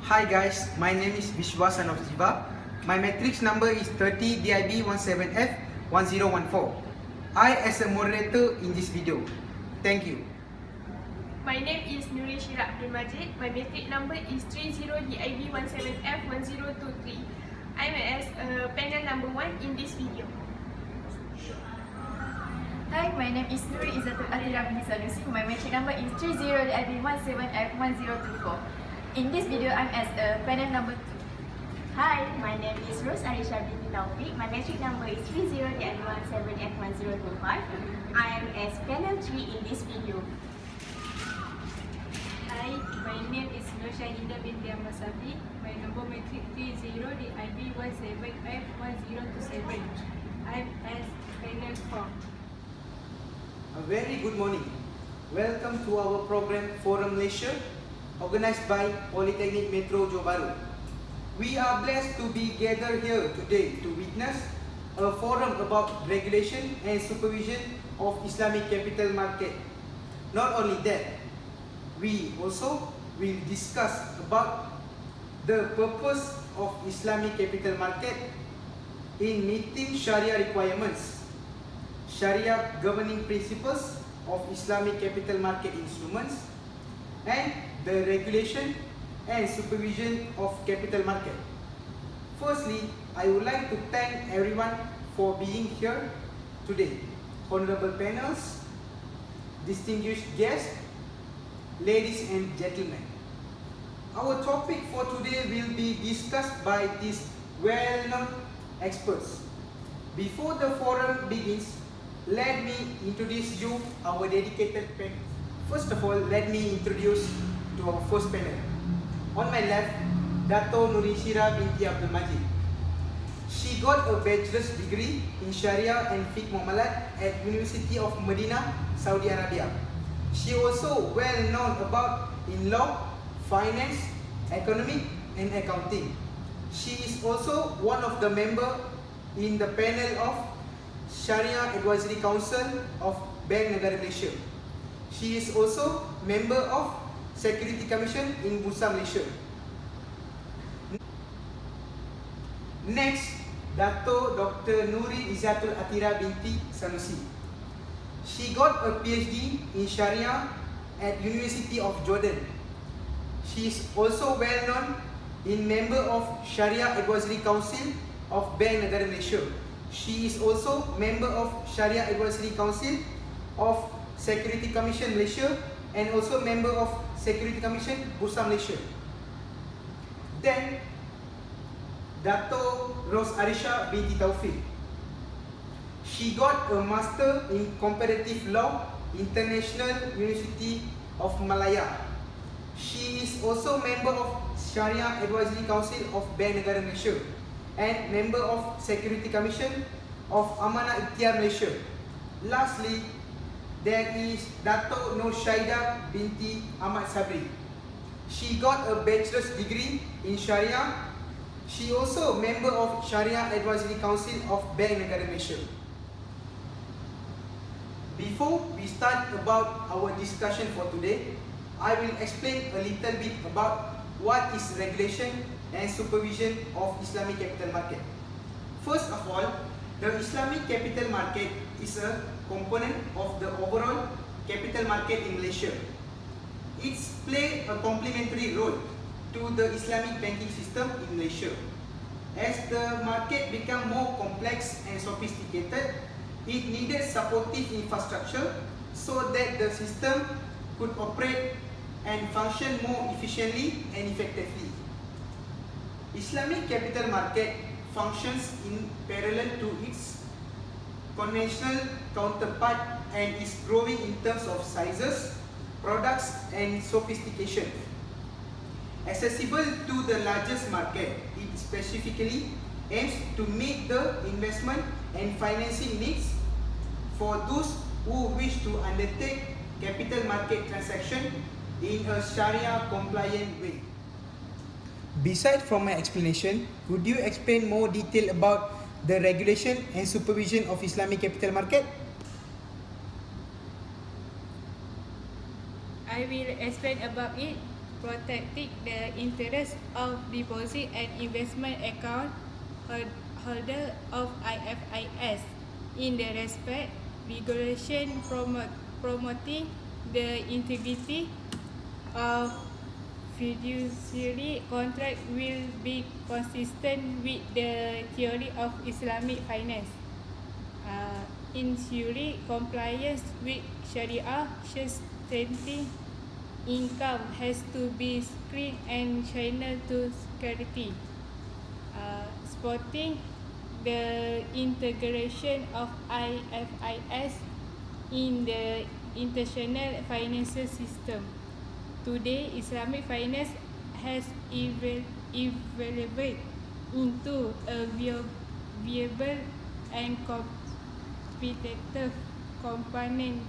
Hi guys, my name is Vishwa son of Jiva. My matrix number is 30 DIB 17F 1014. I as a moderator in this video. Thank you. My name is Nuri Shira Abdul Majid. My matric number is 30DIB17F1023. I am as panel number 1 in this video. Hi, my name is Nuri Izzatul Atira binti Sanusi. My matric number is 30DIB17F1024. In this video, I'm as panel number 2. Hi, my name is Rose Arisha binti Taufik. My matric number is 30DIB17F1025. I am as panel 3 in this video. Hi, my name is Nur Shahinda binti Ahmad Sabri. My number matric 30DIB17F1027. I am as panel 4. A very good morning. Welcome to our program Forum Malaysia, organized by Polytechnic Metro Johor Bahru. We are blessed to be gathered here today to witness a forum about regulation and supervision of Islamic capital market. Not only that, we also will discuss about the purpose of Islamic capital market in meeting Sharia requirements, Sharia governing principles of Islamic capital market instruments, and the regulation and supervision of capital market. Firstly, I would like to thank everyone for being here today. Honorable panels, distinguished guests, ladies and gentlemen. Our topic for today will be discussed by these well-known experts. Before the forum begins, let me introduce you our dedicated panel. First of all, let me introduce to our first panel. On my left, Dato Nuri Shira binti Abdul Majid. She got a bachelor's degree in Sharia and Fiqh Muamalat at University of Medina, Saudi Arabia. She also well known about in law, finance, economic and accounting. She is also one of the member in the panel of Sharia Advisory Council of Bank Negara Malaysia. She is also member of Security Commission in Bursa Malaysia. Next, Dato Dr. Nuri Izzatul Atira binti Sanusi. She got a PhD in Sharia at University of Jordan. She is also well known in member of Sharia Advisory Council of Bank Negara Malaysia. She is also member of Sharia Advisory Council of Security Commission Malaysia and also member of Security Commission Bursa Malaysia. Then, Dato Rose Arisha binti Taufik. She got a Master in Comparative Law, International University of Malaya. She is also member of Sharia Advisory Council of Bank Negara Malaysia and member of Security Commission of Amanah Ikhtiar Malaysia. Lastly, there is Dato Nur Shaida binti Ahmad Sabri. She got a bachelor's degree in Sharia. She also member of Sharia Advisory Council of Bank Negara Malaysia. Before we start about our discussion for today, I will explain a little bit about what is regulation and supervision of Islamic capital market. First of all, the Islamic capital market is a component of the overall capital market in Malaysia. It plays a complementary role to the Islamic banking system in Malaysia. As the market became more complex and sophisticated, it needed supportive infrastructure so that the system could operate and function more efficiently and effectively. Islamic capital market functions in parallel to its conventional counterpart and is growing in terms of sizes, products and sophistication. Accessible to the largest market, it specifically aims to meet the investment and financing needs for those who wish to undertake capital market transaction in a Sharia compliant way. Besides from my explanation, could you explain more detail about the regulation and supervision of Islamic capital market? I will explain about it. protecting the interest of deposit and investment account holder of IFIS. In the respect, regulation promoting the integrity of fiduciary contract will be consistent with the theory of Islamic finance. Ensuring compliance with Sharia sustaining income has to be screened and channeled to security. Supporting the integration of IFIS in the international financial system. Today, Islamic finance has evolved into a viable and competitive component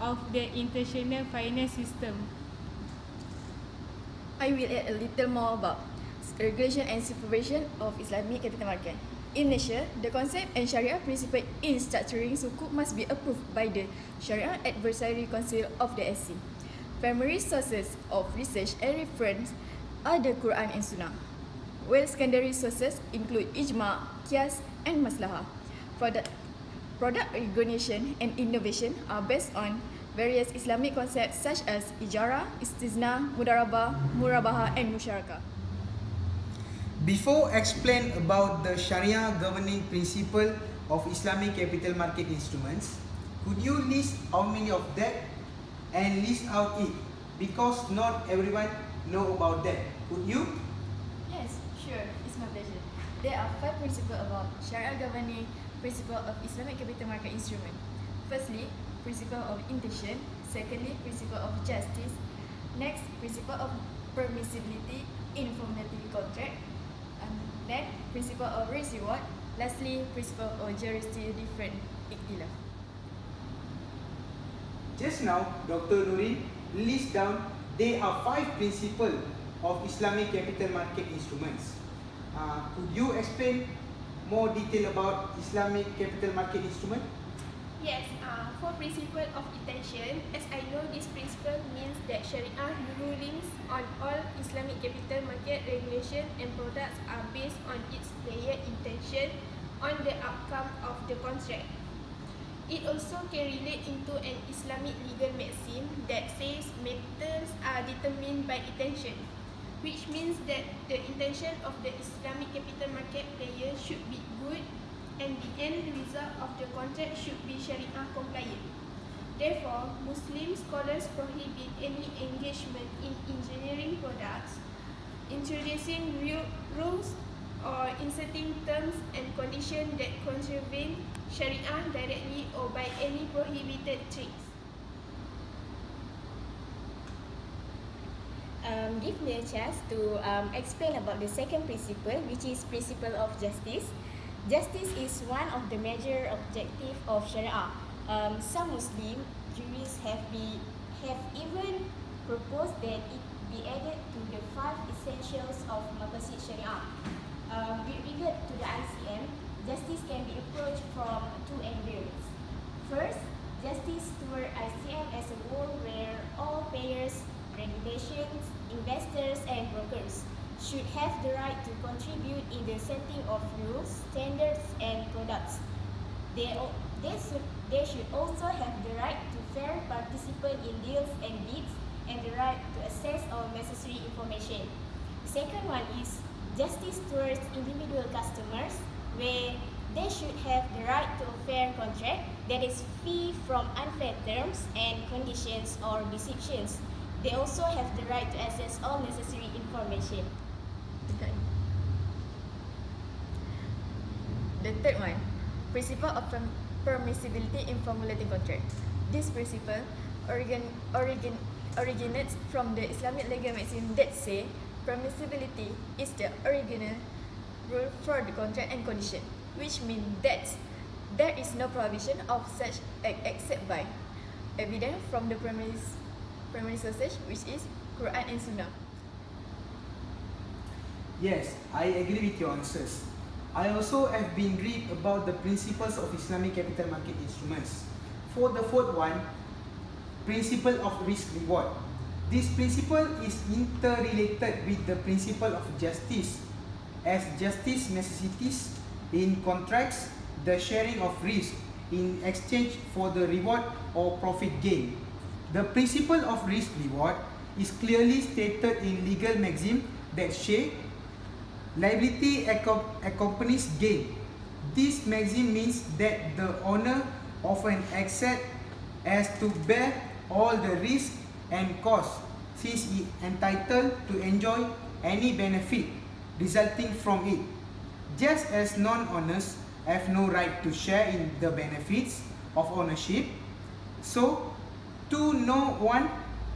of the international finance system. I will add a little more about regulation and supervision of Islamic capital market. In Malaysia, the concept and Sharia principle in structuring sukuk must be approved by the Sharia Advisory Council of the SC. Primary sources of research and reference are the Quran and Sunnah, while secondary sources include ijma', qiyas and maslahah. Product regulation and innovation are based on various Islamic concepts such as ijara, istizna, mudarabah, murabahah and musyarakah. Before explain about the Sharia governing principle of Islamic capital market instruments, could you list how many of that and list out it? Because not everyone know about that. Could you? Yes, sure. It's my pleasure. There are 5 principles about Sharia governing principle of Islamic capital market instrument. Firstly, principle of intention. Secondly, principle of justice. Next, principle of permissibility in formality contract. And then, principle of risk reward. Lastly, principle of jurisdiction ikhtilaf. Just now, Dr. Nurin list down there are 5 principles of Islamic capital market instruments. Could you explain more detail about Islamic capital market instrument? Yes, for principle of intention, as I know this principle means that Sharia rulings on all Islamic capital market regulation and products are based on its player intention on the outcome of the contract. It also can relate into an Islamic legal maxim that says matters are determined by intention, which means that the intention of the Islamic capital market player should be good and the end result of the contract should be Sharia compliant. Therefore, Muslim scholars prohibit any engagement in engineering products, introducing rules or inserting terms and conditions that contravene Sharia directly or by any prohibited tricks. Give me a chance to explain about the second principle, which is principle of justice. Justice is one of the major objectives of Sharia. Some Muslim jurists have even proposed that it be added to the 5 essentials of Maqasid Sharia. With regard to the ICM, justice can be approached from 2 angles. First, justice toward ICM as a whole where all payers, regulations, investors and brokers should have the right to contribute in the setting of rules, standards and products. They should also have the right to fair participate in deals and bids and the right to access all necessary information. The second one is justice towards individual customers where they should have the right to a fair contract that is free from unfair terms and conditions or deceptions. They also have the right to access all necessary information. Okay. The third one, principle of permissibility in formulating contract. This principle originates from the Islamic legal maxim that say permissibility is the original rule for the contract and condition, which means that there is no prohibition of such act except by evidence from the primary sources, which is Quran and Sunnah. Yes, I agree with your answers. I also have been read about the principles of Islamic capital market instruments. For the fourth one, principle of risk reward. This principle is interrelated with the principle of justice, as justice necessitates in contracts the sharing of risk in exchange for the reward or profit gain. The principle of risk reward is clearly stated in legal maxim that liability accompanies gain. This maxim means that the owner of an asset has to bear all the risk and costs since he is entitled to enjoy any benefit resulting from it. Just as non-owners have no right to share in the benefits of ownership, so too no one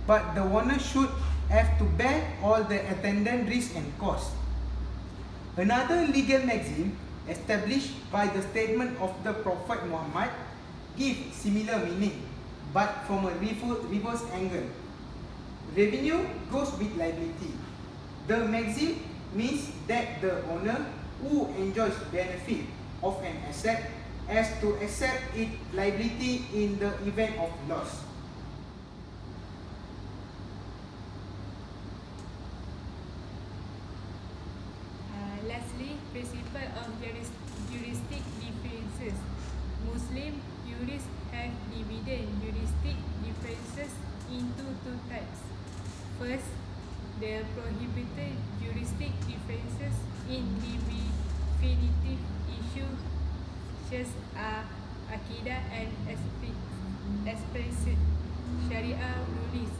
but the owner should have to bear all the attendant risks and costs. Another legal maxim established by the statement of the Prophet Muhammad gives similar meaning, but from a reverse angle. Revenue goes with liability. The maxim means that the owner who enjoys benefit of an asset has to accept its liability in the event of loss. Lastly, principle of juristic differences. Muslim jurists have divided juristic differences into two types. First, the prohibited juristic differences in definitive issues such as Aqidah and explicit Sharia rulings.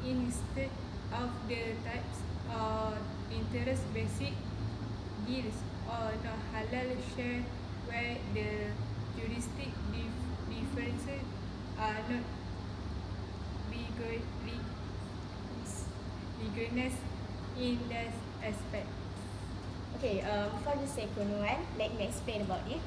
Instead of the types of interest basic deals or non-halal share where the juristic differences are not rigorous in that aspect. Okay, for the second one, let me explain about it.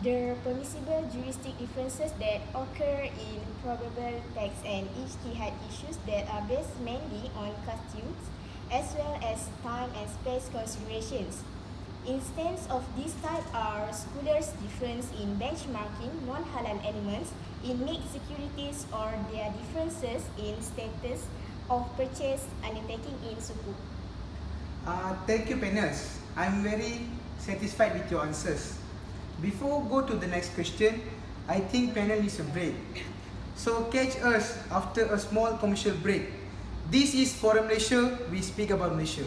The permissible juristic differences that occur in probable tax and ijtihad issues that are based mainly on customs as well as time and space considerations. Instances of this type are scholars' difference in benchmarking non-halal elements in mixed securities or their differences in status of purchase undertaking in sukuk. Thank you, panels. I'm very satisfied with your answers. Before go to the next question, I think panel needs a break. So catch us after a small commercial break. This is Forum Malaysia. We speak about Malaysia.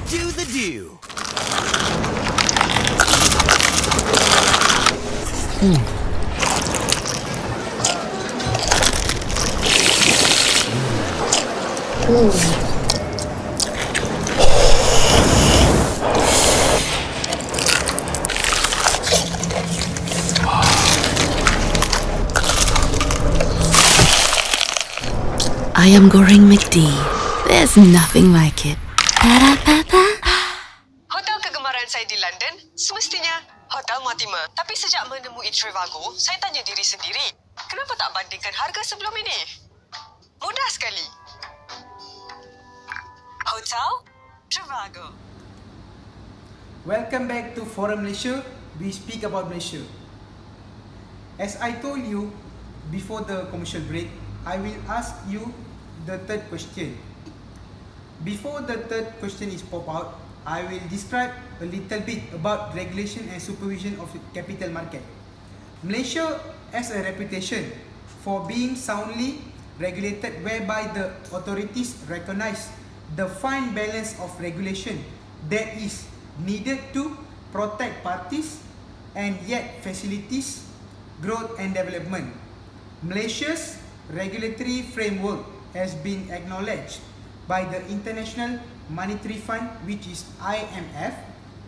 Do the do. Ayam goreng McD. There's nothing like it. Hotel kegemaran saya di London semestinya Hotel Mortimer. Tapi sejak menemui Trivago, saya tanya diri sendiri, kenapa tak bandingkan harga sebelum ini? Mudah sekali. Hotel Trivago. Welcome back to Forum Malaysia. We speak about Malaysia. As I told you before the commercial break, I will ask you the third question. Before the third question is pop out, I will describe a little bit about regulation and supervision of the capital market. Malaysia has a reputation for being soundly regulated, whereby the authorities recognize the fine balance of regulation that is needed to protect parties and yet facilitates growth and development. Malaysia's regulatory framework has been acknowledged by the International Monetary Fund, which is IMF,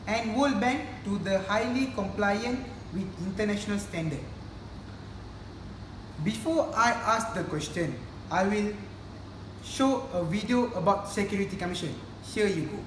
and World Bank to the highly compliant with international standard. Before I ask the question, I will show a video about Security Commission. Here you go.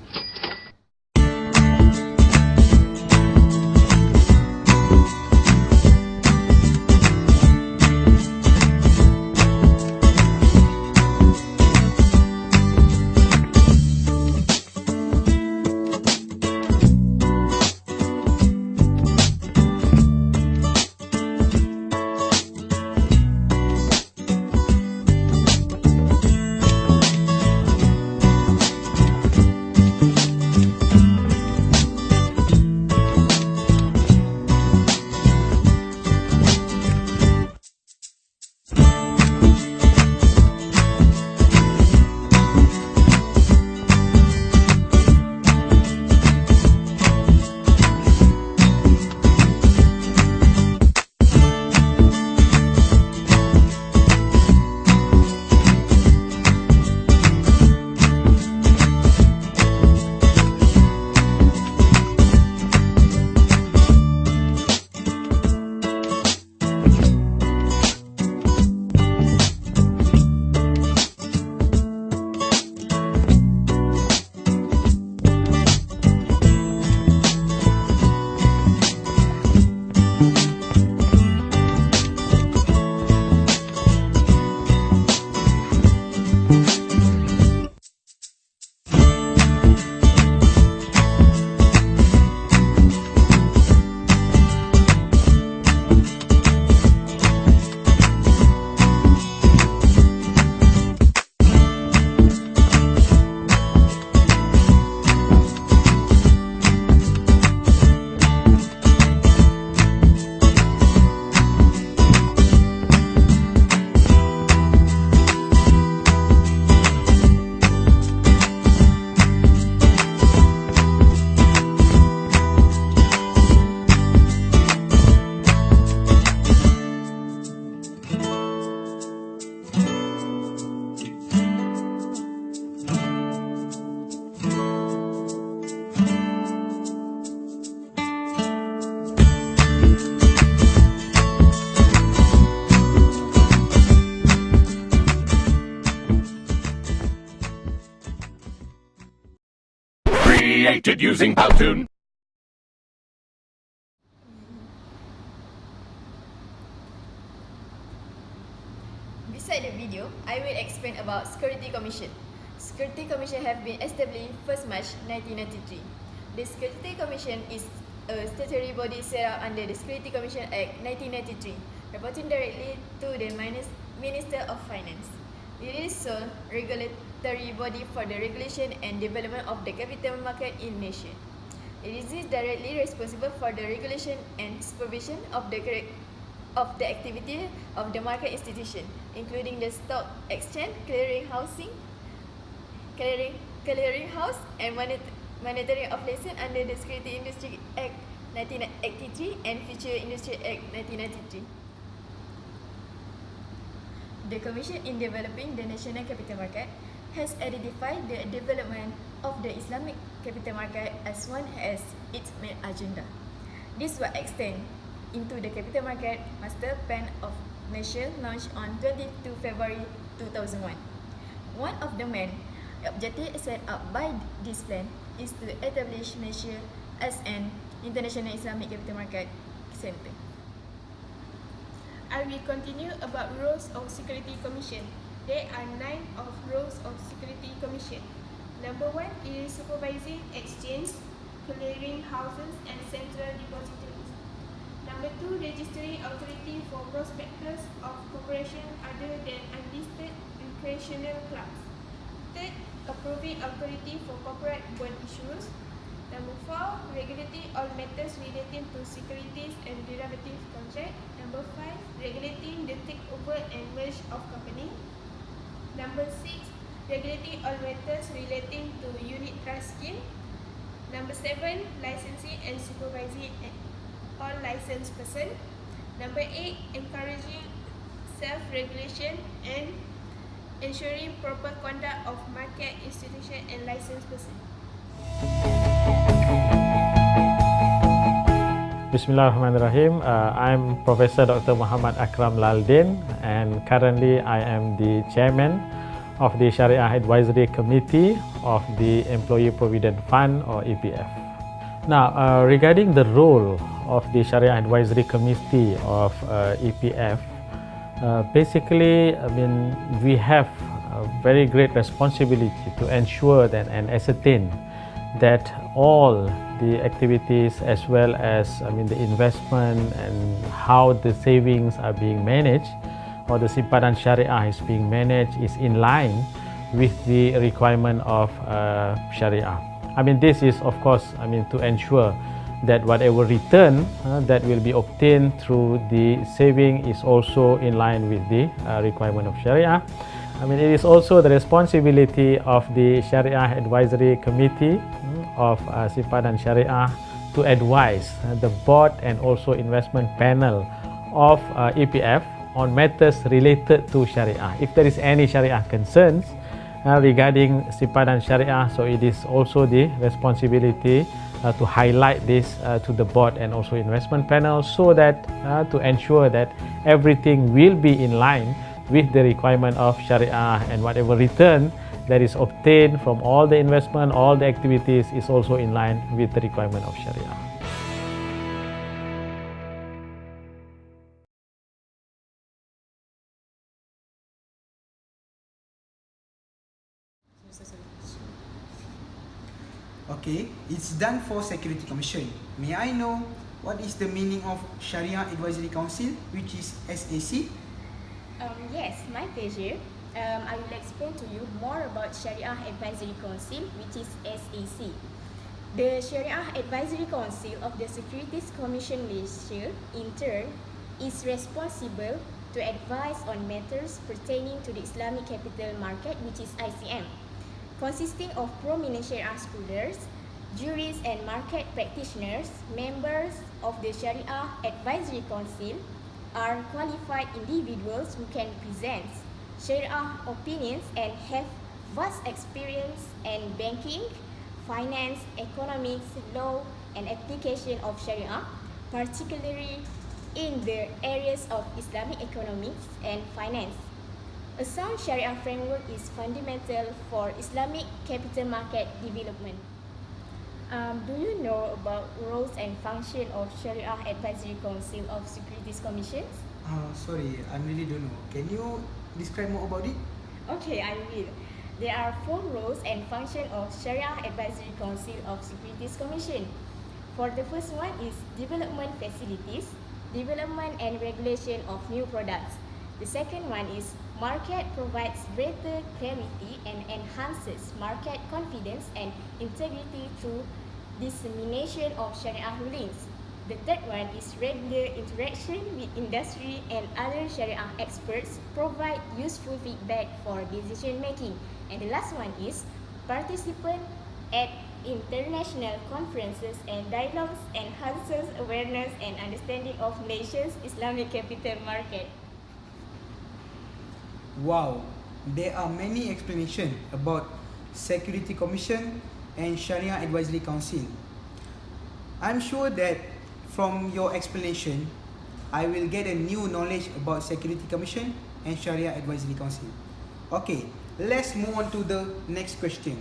Created using Powtoon. Beside the video, I will explain about Security Commission. Security Commission have been established 1st March 1993. The Security Commission is a statutory body set up under the Security Commission Act 1993, reporting directly to the Minister of Finance. It is sole regulatory body for the regulation and development of the capital market in Malaysia. It is directly responsible for the regulation and supervision of the activity of the market institution, including the stock exchange, clearinghouse, and monitoring of license under the Security Industry Act 1983 and Future Industry Act 1993. The Commission in developing the national capital market has identified the development of the Islamic capital market as one as its main agenda. This will extend into the Capital Market Master Plan of Malaysia launched on 22 February 2001. One of the main objectives set up by this plan is to establish Malaysia as an international Islamic capital market center. I will continue about roles of Security Commission. There are 9 of roles of Security Commission. Number 1 is supervising exchange, clearing houses and central depositories. Number 2, registering authority for prospectus of corporation other than unlisted recreational clubs. Third, approving authority for corporate bond issuers. Number 4, regulating all matters relating to securities and derivative contract. Number 5, regulating the takeover and merge of company. Number 6, regulating all matters relating to unit trust scheme. Number 7, licensing and supervising all licensed person. Number 8, encouraging self-regulation and ensuring proper conduct of market institution and licensed person. Bismillahirrahmanirrahim. I'm Professor Dr. Muhammad Akram Laldin, and currently I am the chairman of the Sharia Advisory Committee of the Employee Provident Fund or EPF. Now, regarding the role of the Sharia Advisory Committee of EPF, basically, we have a very great responsibility to ensure that and ascertain that all the activities as well as the investment and how the savings are being managed or the simpanan syariah is being managed is in line with the requirement of Sharia. This is of course to ensure that whatever return that will be obtained through the saving is also in line with the requirement of Sharia. It is also the responsibility of the Sharia Advisory Committee of Simpanan Syariah to advise the board and also investment panel of EPF on matters related to Sharia. If there is any Sharia concerns regarding simpanan Syariah, so it is also the responsibility to highlight this to the board and also investment panel so that to ensure that everything will be in line with the requirement of Sharia and whatever return that is obtained from all the investment, all the activities is also in line with the requirement of Sharia. Okay, it's done for Security Commission. May I know what is the meaning of Sharia Advisory Council, which is SAC? Yes, my pleasure. I will explain to you more about Sharia Advisory Council, which is SAC. The Sharia Advisory Council of the Securities Commission Malaysia, in turn, is responsible to advise on matters pertaining to the Islamic Capital Market, which is ICM, consisting of prominent Sharia scholars, jurists and market practitioners. Members of the Sharia Advisory Council are qualified individuals who can present Sharia opinions and have vast experience in banking, finance, economics, law and application of Sharia, particularly in the areas of Islamic economics and finance. A sound Sharia framework is fundamental for Islamic capital market development. Do you know about roles and function of Sharia Advisory Council of Securities Commissions? Sorry, I really don't know. Can you describe more about it? Okay, I will. There are 4 roles and functions of Sharia Advisory Council of Securities Commission. For the first one is development facilities, development and regulation of new products. The second one is market provides greater clarity and enhances market confidence and integrity through dissemination of Sharia rulings. The third one is regular interaction with industry and other Sharia experts provide useful feedback for decision making. And the last one is participant at international conferences and dialogues enhances awareness and understanding of nations' Islamic capital market. Wow, there are many explanations about Security Commission and Sharia Advisory Council. I'm sure that from your explanation, I will get a new knowledge about Security Commission and Sharia Advisory Council. Okay, let's move on to the next question.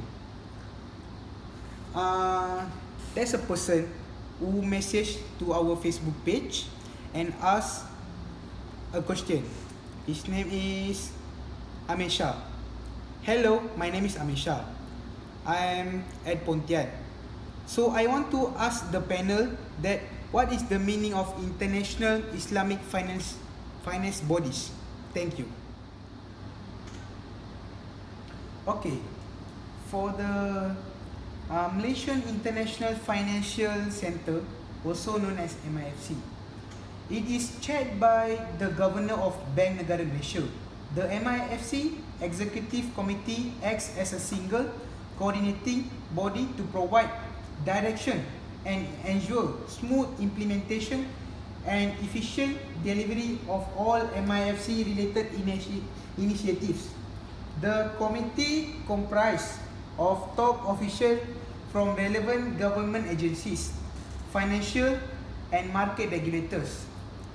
There's a person who messaged to our Facebook page and asked a question. His name is Amisha. Hello, my name is Amisha. I am at Pontian. So I want to ask the panel that what is the meaning of international Islamic finance bodies? Thank you. Okay, for the Malaysian International Financial Centre, also known as MIFC, it is chaired by the Governor of Bank Negara Malaysia. The MIFC Executive Committee acts as a single coordinating body to provide direction and ensure smooth implementation and efficient delivery of all MIFC related initiatives. The committee comprises of top officials from relevant government agencies, financial and market regulators,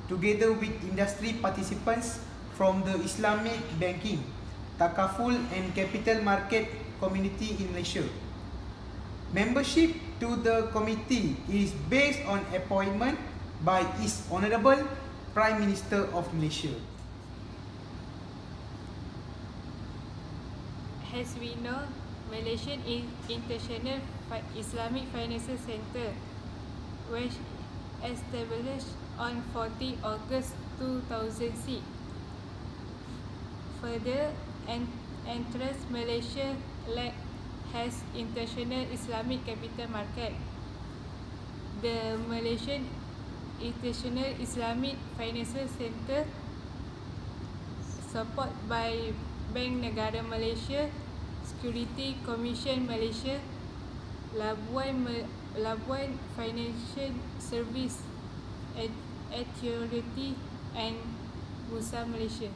together with industry participants from the Islamic banking, Takaful and Capital Market Community in Malaysia. Membership to the committee is based on appointment by His Honourable Prime Minister of Malaysia. As we know, Malaysian International Islamic Financial Centre was established on 14 August 2006. Further, entrance Malaysia has international Islamic capital market. The Malaysian International Islamic Financial Centre, supported by Bank Negara Malaysia, Security Commission Malaysia, Labuan Financial Service Authority and Bursa Malaysia.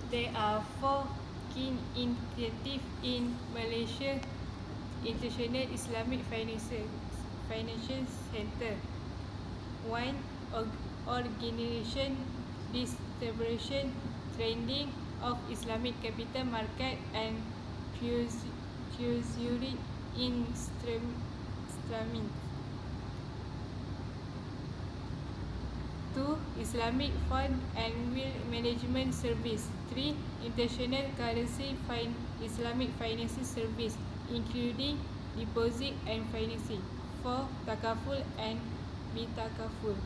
There are 4 key initiatives in Malaysia International Islamic Financial Centre. 1. Organization, distribution, trading of Islamic capital market and treasury instruments. 2. Islamic Fund and Wealth Management Service. 3. International Currency Islamic Financial Service, including deposit and financing. 4. Takaful and Bitakaful.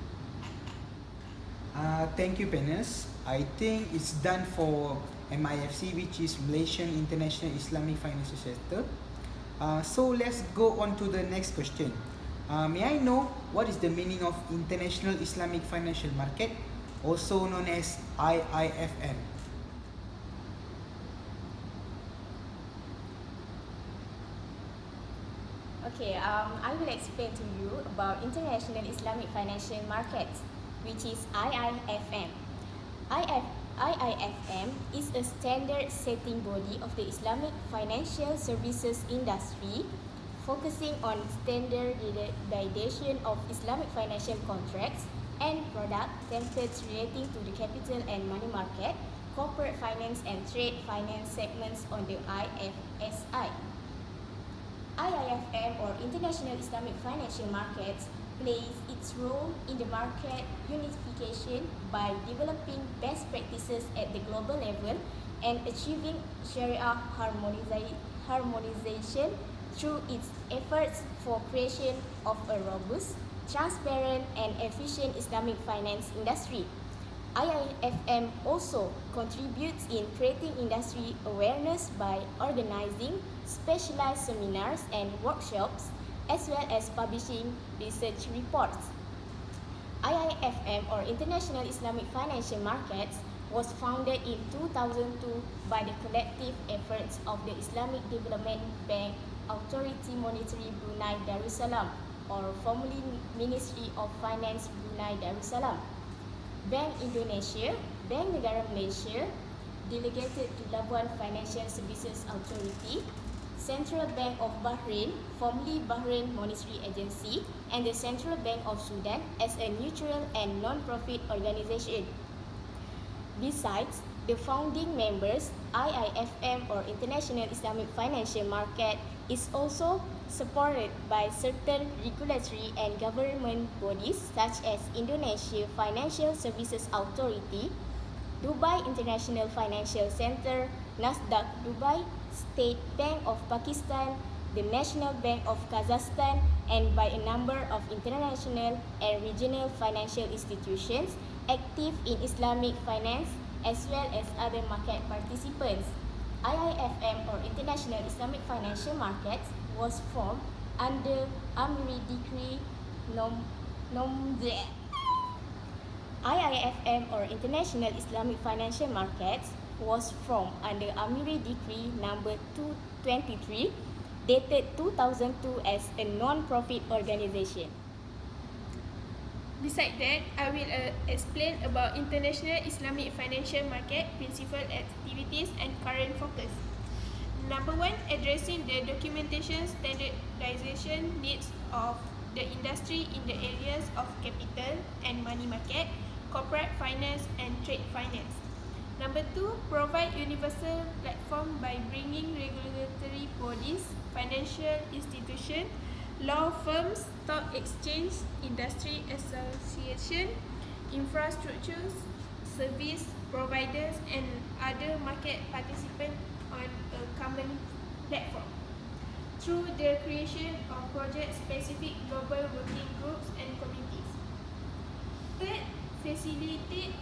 Thank you, Penas. I think it's done for MIFC, which is Malaysian International Islamic Financial Centre. So let's go on to the next question. May I know what is the meaning of International Islamic Financial Market, also known as IIFM? Okay, I will explain to you about International Islamic Financial Markets, which is IIFM. IIFM is a standard setting body of the Islamic financial services industry, focusing on standardization of Islamic financial contracts and product templates relating to the capital and money market, corporate finance and trade finance segments on the IFSI. IIFM, or International Islamic Financial Markets, plays its role in the market unification by developing best practices at the global level and achieving Sharia harmonization through its efforts for creation of a robust, transparent and efficient Islamic finance industry. IIFM also contributes in creating industry awareness by organizing specialized seminars and workshops, as well as publishing research reports. IIFM, or International Islamic Financial Markets, was founded in 2002 by the collective efforts of the Islamic Development Bank Authority Monetary Brunei Darussalam, or formerly Ministry of Finance Brunei Darussalam, Bank Indonesia, Bank Negara Malaysia, delegated to Labuan Financial Services Authority, Central Bank of Bahrain, formerly Bahrain Monetary Agency, and the Central Bank of Sudan as a neutral and non-profit organization. Besides the founding members, IIFM, or International Islamic Financial Market, is also supported by certain regulatory and government bodies such as Indonesia Financial Services Authority, Dubai International Financial Centre, Nasdaq Dubai, State Bank of Pakistan, the National Bank of Kazakhstan, and by a number of international and regional financial institutions active in Islamic finance, as well as other market participants. IIFM, or International Islamic Financial Markets, was formed under Amiri Decree IIFM, or International Islamic Financial Markets, was formed under Amiri Decree number 223, dated 2002, as a non-profit organization. Besides that, I will explain about International Islamic Financial Market, principal activities and current focus. Number 1, addressing the documentation standardization needs of the industry in the areas of capital and money market, corporate finance and trade finance. Number 2, provide universal platform by bringing regulatory bodies, financial institutions, law firms, stock exchange, industry association, infrastructures, service providers and other market participants on a common platform through the creation of project-specific global working groups and committees. Third, facilitate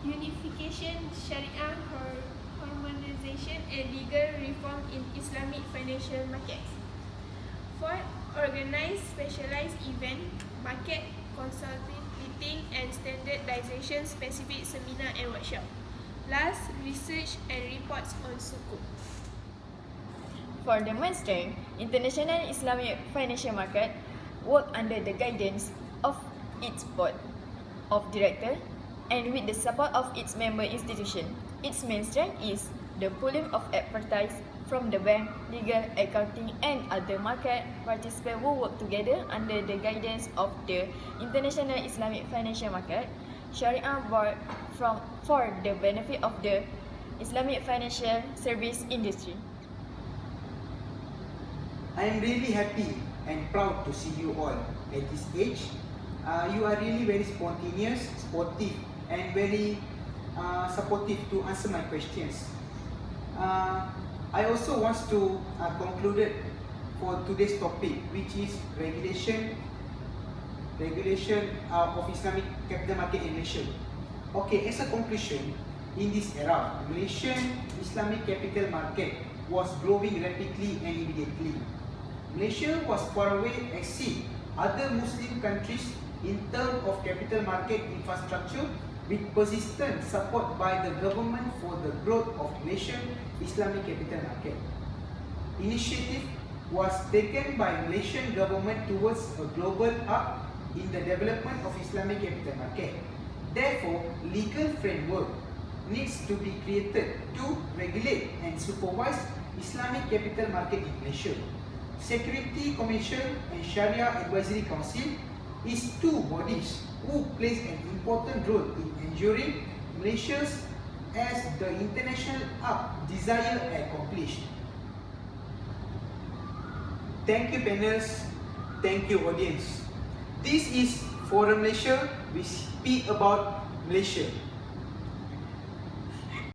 unification, Sharia harmonization and legal reform in Islamic financial markets. Fourth, organize specialized event, market consulting and standardization specific seminar and workshop. Last, research and reports on sukuk. For the mainstream, international Islamic financial market work under the guidance of its board of directors and with the support of its member institution. Its main strength is the pooling of expertise from the bank, legal, accounting and other market participants who work together under the guidance of the International Islamic Financial Market, Sharia Board for the benefit of the Islamic financial service industry. I am really happy and proud to see you all at this age. You are really very spontaneous, sportive and very supportive to answer my questions. I also want to conclude for today's topic, which is regulation of Islamic capital market in Malaysia. Okay, as a conclusion, in this era, Malaysian Islamic capital market was growing rapidly and immediately. Malaysia was far away exceed other Muslim countries in terms of capital market infrastructure with persistent support by the government for the growth of Malaysian Islamic capital market. Initiative was taken by Malaysian government towards a global hub in the development of Islamic capital market. Therefore, legal framework needs to be created to regulate and supervise Islamic capital market in Malaysia. Security Commission and Sharia Advisory Council is two bodies who plays an important role in ensuring Malaysia's as the international hub desired accomplished. Thank you panelists, thank you audience. This is Forum Malaysia, we speak about Malaysia.